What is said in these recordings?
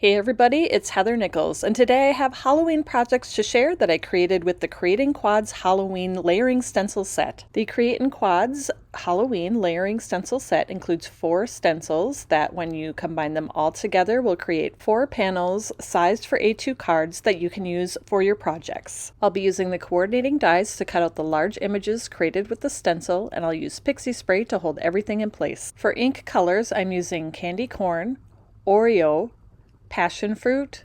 Hey everybody, it's Heather Nichols, and today I have Halloween projects to share that I created with the Creating Quads Halloween Layering Stencil Set. The Creating Quads Halloween Layering Stencil Set includes 4 stencils that, when you combine them all together, will create 4 panels sized for A2 cards that you can use for your projects. I'll be using the coordinating dies to cut out the large images created with the stencil, and I'll use pixie spray to hold everything in place. For ink colors, I'm using candy corn, Oreo, passion fruit,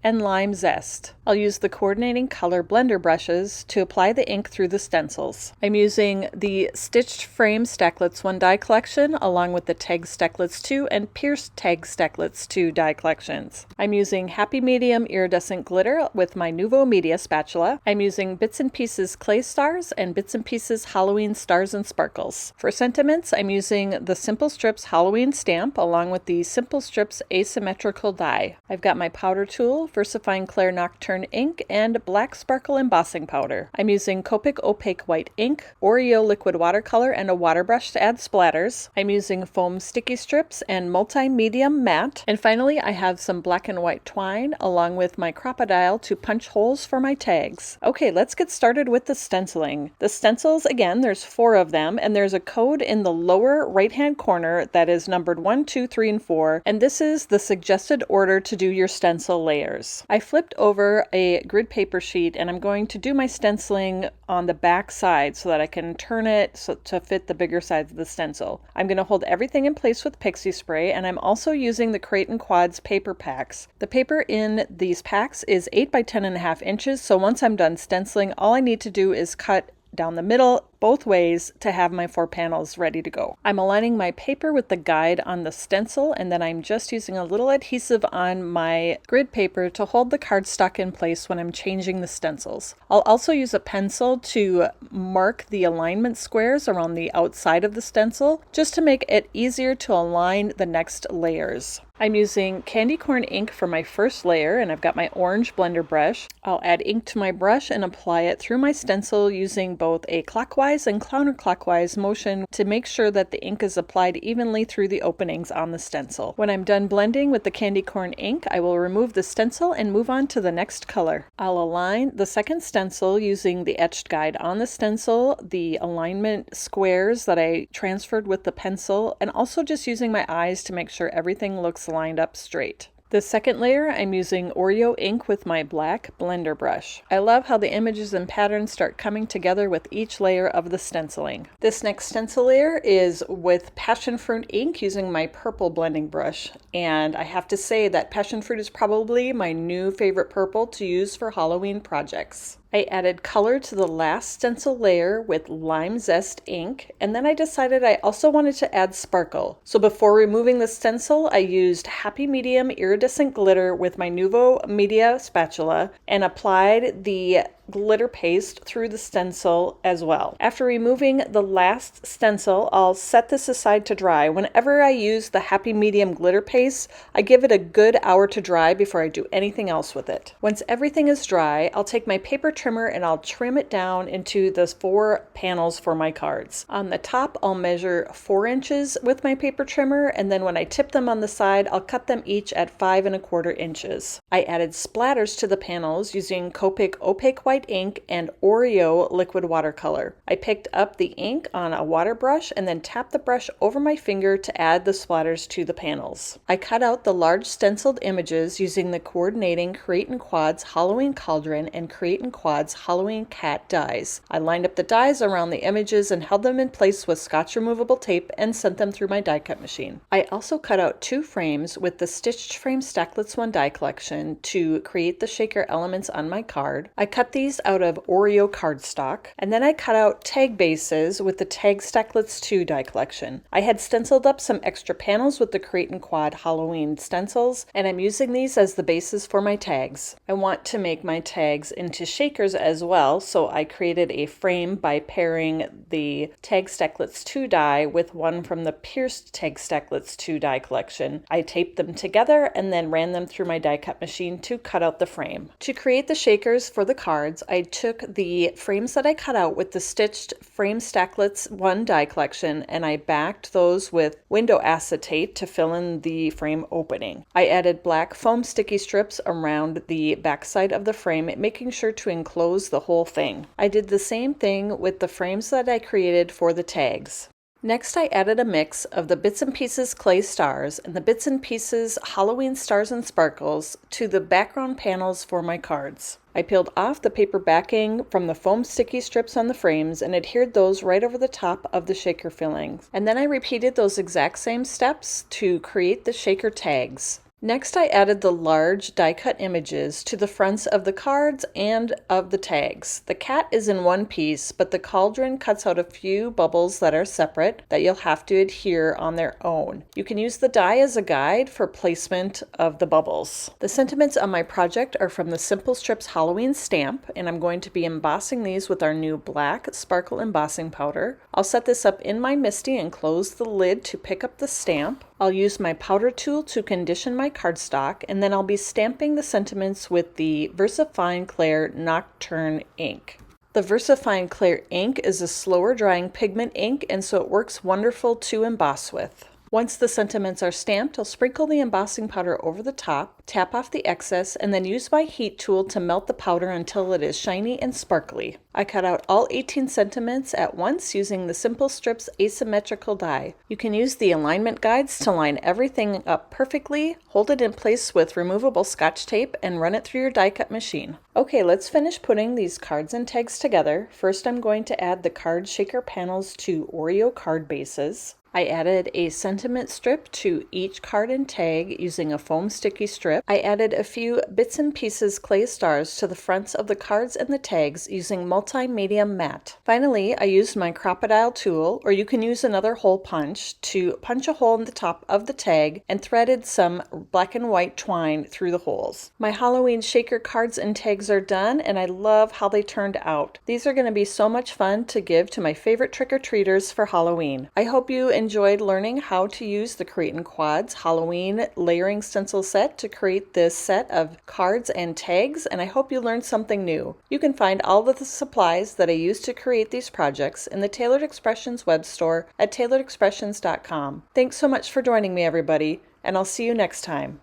and lime zest. I'll use the coordinating color blender brushes to apply the ink through the stencils. I'm using the Stitched Frame Stacklets 1 die collection along with the Tag Stacklets 2 and Pierced Tag Stacklets 2 die collections. I'm using Happy Medium Iridescent Glitter with my Nuvo Media spatula. I'm using Bits and Pieces Clay Stars and Bits and Pieces Halloween Stars and Sparkles. For sentiments, I'm using the Simple Strips Halloween stamp along with the Simple Strips Asymmetrical die. I've got my powder tool, VersaFine Clair Nocturne ink, and Black Sparkle embossing powder. I'm using Copic Opaque White ink, Oreo liquid watercolor, and a water brush to add splatters. I'm using foam sticky strips and multi-medium matte. And finally, I have some black and white twine along with my Crocodile to punch holes for my tags. Okay, let's get started with the stenciling. The stencils, again, there's 4 of them, and there's a code in the lower right-hand corner that is numbered 1, 2, 3, and 4, and this is the suggested order to do your stencil layers. I flipped over a grid paper sheet and I'm going to do my stenciling on the back side so that I can turn it to fit the bigger sides of the stencil. I'm going to hold everything in place with pixie spray, and I'm also using the Creating Quads paper packs. The paper in these packs is 8 by 10.5 inches, so once I'm done stenciling, all I need to do is cut down the middle both ways to have my 4 panels ready to go. I'm aligning my paper with the guide on the stencil, and then I'm just using a little adhesive on my grid paper to hold the cardstock in place when I'm changing the stencils. I'll also use a pencil to mark the alignment squares around the outside of the stencil just to make it easier to align the next layers. I'm using candy corn ink for my first layer, and I've got my orange blender brush. I'll add ink to my brush and apply it through my stencil using both a clockwise and counterclockwise motion to make sure that the ink is applied evenly through the openings on the stencil. When I'm done blending with the candy corn ink, I will remove the stencil and move on to the next color. I'll align the second stencil using the etched guide on the stencil, the alignment squares that I transferred with the pencil, and also just using my eyes to make sure everything looks lined up straight. The second layer, I'm using Oreo ink with my black blender brush. I love how the images and patterns start coming together with each layer of the stenciling. This next stencil layer is with passion fruit ink using my purple blending brush, and I have to say that passion fruit is probably my new favorite purple to use for Halloween projects. I added color to the last stencil layer with lime zest ink, and then I decided I also wanted to add sparkle. So before removing the stencil, I used Happy Medium Iridescent Glitter with my Nuvo Media spatula and applied the glitter paste through the stencil as well. After removing the last stencil, I'll set this aside to dry. Whenever I use the Happy Medium glitter paste, I give it a good hour to dry before I do anything else with it. Once everything is dry, I'll take my paper trimmer and I'll trim it down into the 4 panels for my cards. On the top, I'll measure 4 inches with my paper trimmer, and then when I tip them on the side, I'll cut them each at 5¼ inches. I added splatters to the panels using Copic Opaque White ink and Oreo liquid watercolor. I picked up the ink on a water brush and then tapped the brush over my finger to add the splatters to the panels. I cut out the large stenciled images using the coordinating Creating Quads Halloween Cauldron and Creating Quads Halloween Cat dies. I lined up the dies around the images and held them in place with Scotch removable tape and sent them through my die cut machine. I also cut out 2 frames with the Stitched Frame Stacklets 1 die collection to create the shaker elements on my card. I cut these out of Oreo cardstock, and then I cut out tag bases with the Tag Stacklets 2 die collection. I had stenciled up some extra panels with the Creating Quad Halloween stencils, and I'm using these as the bases for my tags. I want to make my tags into shakers as well, so I created a frame by pairing the Tag Stacklets 2 die with one from the Pierced Tag Stacklets 2 die collection. I taped them together and then ran them through my die cut machine to cut out the frame. To create the shakers for the cards, cards, I took the frames that I cut out with the stitched frame Stacklets 1 die collection, and I backed those with window acetate to fill in the frame opening. I added black foam sticky strips around the backside of the frame, making sure to enclose the whole thing. I did the same thing with the frames that I created for the tags. Next, I added a mix of the Bits and Pieces clay stars and the Bits and Pieces Halloween stars and sparkles to the background panels for my cards. I peeled off the paper backing from the foam sticky strips on the frames and adhered those right over the top of the shaker fillings. And then I repeated those exact same steps to create the shaker tags. Next, I added the large die-cut images to the fronts of the cards and of the tags. The cat is in one piece, but the cauldron cuts out a few bubbles that are separate that you'll have to adhere on their own. You can use the die as a guide for placement of the bubbles. The sentiments on my project are from the Simple Strips Halloween stamp, and I'm going to be embossing these with our new black sparkle embossing powder. I'll set this up in my MISTI and close the lid to pick up the stamp. I'll use my powder tool to condition my cardstock, and then I'll be stamping the sentiments with the VersaFine Clair Nocturne ink. The VersaFine Clair ink is a slower drying pigment ink, and so it works wonderful to emboss with. Once the sentiments are stamped, I'll sprinkle the embossing powder over the top, tap off the excess, and then use my heat tool to melt the powder until it is shiny and sparkly. I cut out all 18 sentiments at once using the Simple Strips Asymmetrical die. You can use the alignment guides to line everything up perfectly, hold it in place with removable Scotch tape, and run it through your die cut machine. Okay, let's finish putting these cards and tags together. First, I'm going to add the card shaker panels to Oreo card bases. I added a sentiment strip to each card and tag using a foam sticky strip. I added a few Bits and Pieces clay stars to the fronts of the cards and the tags using multi-medium matte. Finally, I used my crocodile tool, or you can use another hole punch, to punch a hole in the top of the tag and threaded some black and white twine through the holes. My Halloween shaker cards and tags are done, and I love how they turned out. These are going to be so much fun to give to my favorite trick-or-treaters for Halloween. I hope you enjoyed learning how to use the Create & Quads Halloween layering stencil set to create this set of cards and tags, and I hope you learned something new. You can find all of the supplies that I used to create these projects in the Tailored Expressions web store at tailoredexpressions.com. Thanks so much for joining me, everybody, and I'll see you next time.